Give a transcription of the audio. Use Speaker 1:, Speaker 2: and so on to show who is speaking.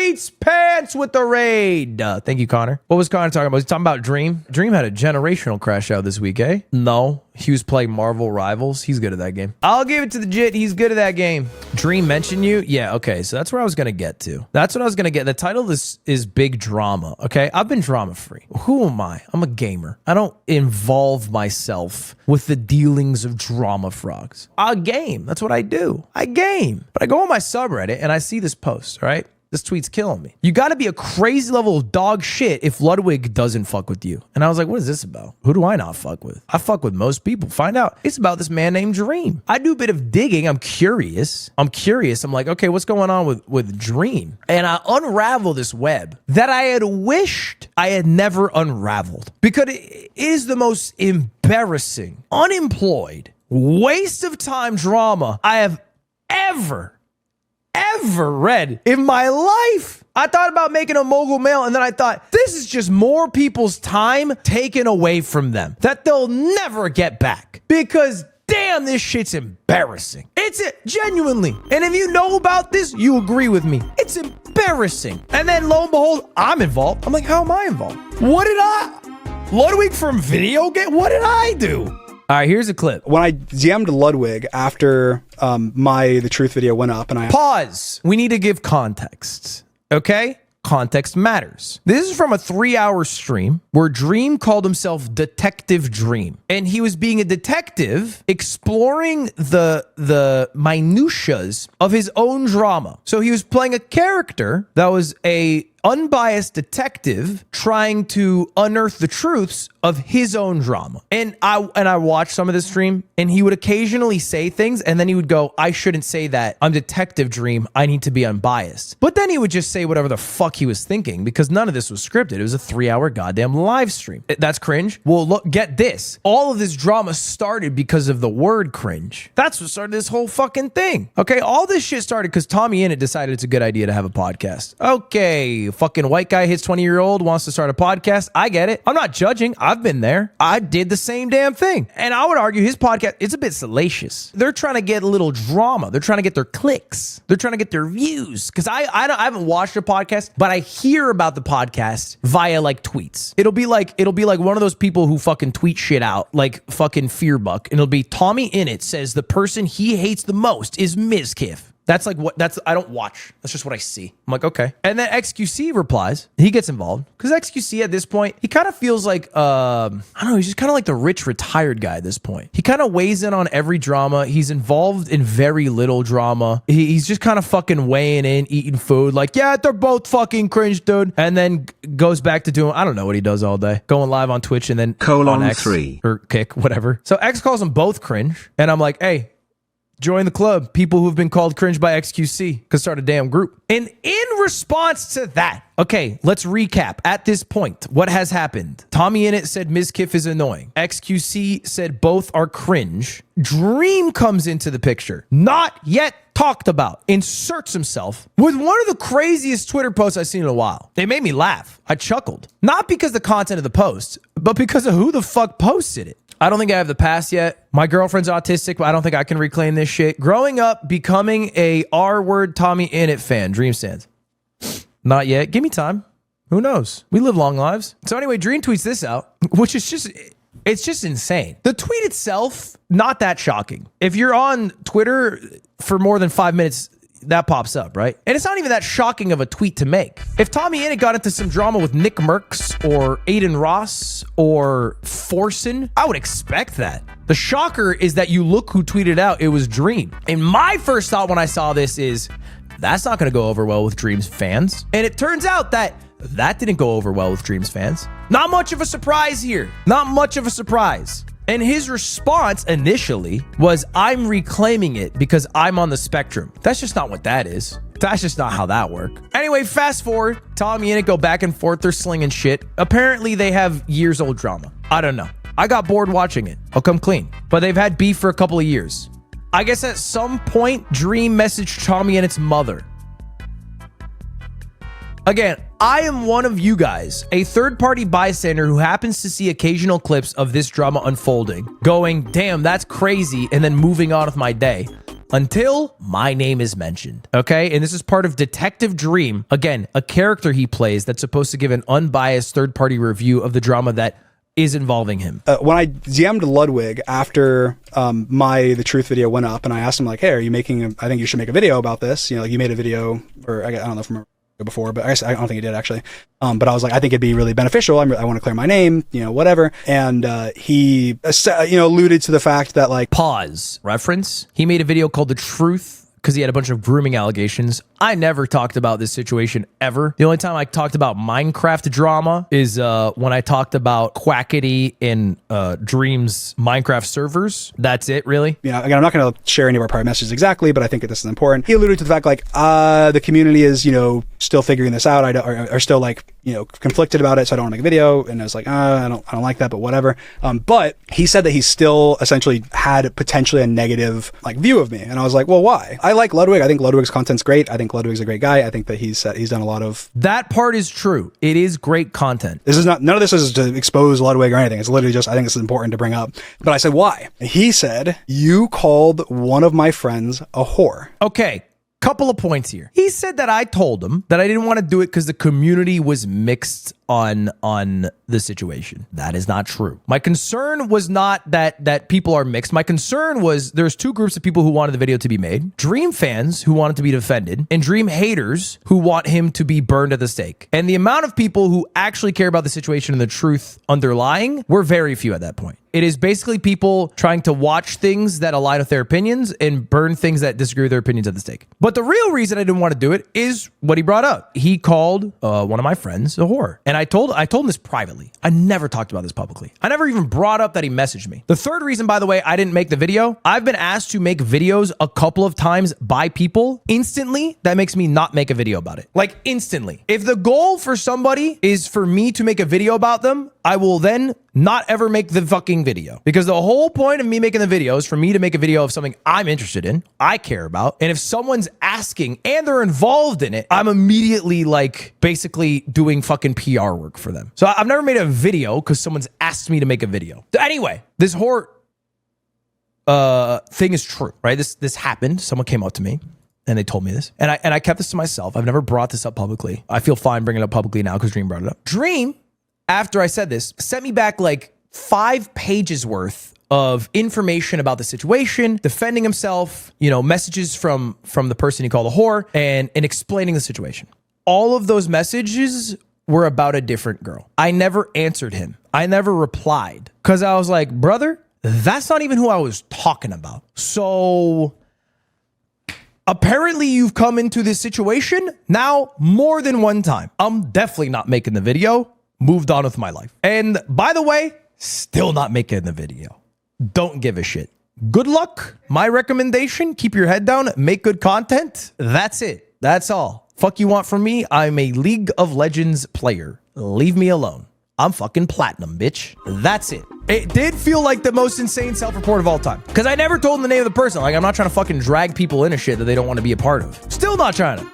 Speaker 1: Tweets pants with the raid. Thank you, Connor. What was Connor talking about? Was he talking about Dream? Dream had a generational crash out this week, eh? No. He was playing Marvel Rivals. He's good at that game. I'll give it to the Jit. He's good at that game. Dream mentioned you? Yeah, okay. So that's where I was going to get to. That's what I was going to get. The title of this is Big Drama, okay? I've been drama-free. Who am I? I'm a gamer. I don't involve myself with the dealings of drama frogs. I game. That's what I do. I game. But I go on my subreddit and I see this post, right? This tweet's killing me. You got to be a crazy level of dog shit if Ludwig doesn't fuck with you. And I was like, what is this about? Who do I not fuck with? I fuck with most people. Find out. It's about this man named Dream. I do a bit of digging. I'm curious. I'm like, okay, what's going on with Dream? And I unravel this web that I had wished I had never unraveled because it is the most embarrassing, unemployed, waste of time drama I have ever read in my life. I thought about making a mogul mail and then I thought, this is just more people's time taken away from them that they'll never get back because damn, this shit's embarrassing. It's genuinely. And if you know about this, you agree with me. It's embarrassing. And then lo and behold, I'm involved. I'm like, how am I involved? What did Ludwig from video game? What did I do? All right, here's a clip.
Speaker 2: When I DM'd Ludwig after the truth video went up and I...
Speaker 1: Pause. We need to give context, okay? Context matters. This is from a 3-hour stream where Dream called himself Detective Dream. And he was being a detective exploring the minutiae of his own drama. So he was playing a character that was a unbiased detective trying to unearth the truths of his own drama. And I watched some of the stream and he would occasionally say things and then he would go, I shouldn't say that. I'm Detective Dream. I need to be unbiased. But then he would just say whatever the fuck he was thinking because none of this was scripted. It was a 3-hour goddamn live stream. That's cringe. Well, look, get this. All of this drama started because of the word cringe. That's what started this whole fucking thing. Okay, all this shit started because Tommyinnit decided it's a good idea to have a podcast. Okay, fucking white guy hits 20-year-old, wants to start a podcast. I get it. I'm not judging. I've been there. I did the same damn thing. And I would argue his podcast, it's a bit salacious. They're trying to get a little drama. They're trying to get their clicks. They're trying to get their views. Because I haven't watched a podcast, but I hear about the podcast via like tweets. It'll be like one of those people who fucking tweet shit out, like fucking Fearbuck. And it'll be Tommyinnit says the person he hates the most is Mizkif. That's like I don't watch. That's just what I see. I'm like, okay. And then XQC replies. He gets involved because XQC at this point, he kind of feels like, I don't know, he's just kind of like the rich retired guy at this point. He kind of weighs in on every drama. He's involved in very little drama. He's just kind of fucking weighing in, eating food. Like, yeah, they're both fucking cringe, dude. And then goes back to doing, I don't know what he does all day. Going live on Twitch and then on X 3 or Kick, whatever. So X calls them both cringe. And I'm like, hey, join the club. People who've been called cringe by XQC could start a damn group. And in response to that, okay, let's recap. At this point, what has happened? Tommyinnit said Mizkif is annoying. XQC said both are cringe. Dream comes into the picture. Not yet talked about. Inserts himself with one of the craziest Twitter posts I've seen in a while. They made me laugh. I chuckled. Not because of the content of the post, but because of who the fuck posted it. I don't think I have the pass yet. My girlfriend's autistic, but I don't think I can reclaim this shit. Growing up, becoming a R-word Tommyinnit fan. Dream stands. Not yet. Give me time. Who knows? We live long lives. So anyway, Dream tweets this out, which is just, it's just insane. The tweet itself, not that shocking. If you're on Twitter for more than 5 minutes, that pops up, right? And it's not even that shocking of a tweet to make. If Tommyinnit got into some drama with Nick Merckx or Aiden Ross or Forsen, I would expect that. The shocker is that you look who tweeted out, it was Dream. And my first thought when I saw this is, that's not going to go over well with Dream's fans. And it turns out that didn't go over well with Dream's fans. Not much of a surprise here. Not much of a surprise. And his response initially was, I'm reclaiming it because I'm on the spectrum. That's just not what that is. That's just not how that works. Anyway, fast forward. Tommyinnit go back and forth. They're slinging shit. Apparently, they have years old drama. I don't know. I got bored watching it. I'll come clean. But they've had beef for a couple of years. I guess at some point, Dream messaged Tommyinnit's mother. Again, I am one of you guys, a third-party bystander who happens to see occasional clips of this drama unfolding, going, damn, that's crazy, and then moving on with my day. until my name is mentioned. Okay. And this is part of Detective Dream. Again, a character he plays that's supposed to give an unbiased third-party review of the drama that is involving him.
Speaker 2: When I DM'd Ludwig after the truth video went up, and I asked him like, hey, are you making I think you should make a video about this. You know, like you made a video, or I don't know if I remember before, but I don't think he did actually. But I was like, I think it'd be really beneficial. I want to clear my name, you know, whatever. And he, alluded to the fact that like,
Speaker 1: Pause. Reference. He made a video called The Truth because he had a bunch of grooming allegations. I never talked about this situation ever. The only time I talked about Minecraft drama is when I talked about Quackity in Dream's Minecraft servers. That's it, really.
Speaker 2: You know, again, I'm not going to share any of our private messages exactly, but I think that this is important. He alluded to the fact like the community is, you know, still figuring this out. Are still like, you know, conflicted about it, so I don't want to make a video. And I was like, I don't like that, but whatever. But he said that he still essentially had potentially a negative like view of me, and I was like, well, why? I like Ludwig. I think Ludwig's content's great. I think Ludwig's a great guy. I think that he's done a lot of...
Speaker 1: That part is true. It is great content.
Speaker 2: This is not... None of this is to expose Ludwig or anything. It's literally just... I think this is important to bring up. But I said, why? He said, you called one of my friends a whore.
Speaker 1: Okay. Couple of points here. He said that I told him that I didn't want to do it because the community was mixed on the situation. That is not true. My concern was not that people are mixed. My concern was there's two groups of people who wanted the video to be made. Dream fans who want it to be defended, and Dream haters who want him to be burned at the stake. And the amount of people who actually care about the situation and the truth underlying were very few at that point. It is basically people trying to watch things that align with their opinions and burn things that disagree with their opinions at the stake. But the real reason I didn't want to do it is what he brought up. He called one of my friends a whore. And I told him this privately. I never talked about this publicly. I never even brought up that he messaged me. The third reason, by the way, I didn't make the video, I've been asked to make videos a couple of times by people instantly. That makes me not make a video about it. Like instantly. If the goal for somebody is for me to make a video about them, I will then not ever make the fucking video, because the whole point of me making the video is for me to make a video of something I'm interested in, I care about. And if someone's asking and they're involved in it, I'm immediately like basically doing fucking PR work for them. So I've never made a video because someone's asked me to make a video. So anyway, this whore thing is true, right? This happened. Someone came up to me and they told me this, and I kept this to myself. I've never brought this up publicly. I feel fine bringing it up publicly now because Dream brought it up. Dream, after I said this, sent me back like 5 pages worth of information about the situation, defending himself, you know, messages from the person he called a whore, and explaining the situation. All of those messages were about a different girl. I never answered him. I never replied because I was like, brother, that's not even who I was talking about. So apparently you've come into this situation now more than one time. I'm definitely not making the video. Moved on with my life. And by the way, still not making the video. Don't give a shit. Good luck. My recommendation, keep your head down, make good content. That's it. That's all. Fuck you want from me? I'm a League of Legends player. Leave me alone. I'm fucking platinum, bitch. That's it. It did feel like the most insane self-report of all time. Because I never told him the name of the person. Like, I'm not trying to fucking drag people into shit that they don't want to be a part of. Still not trying to.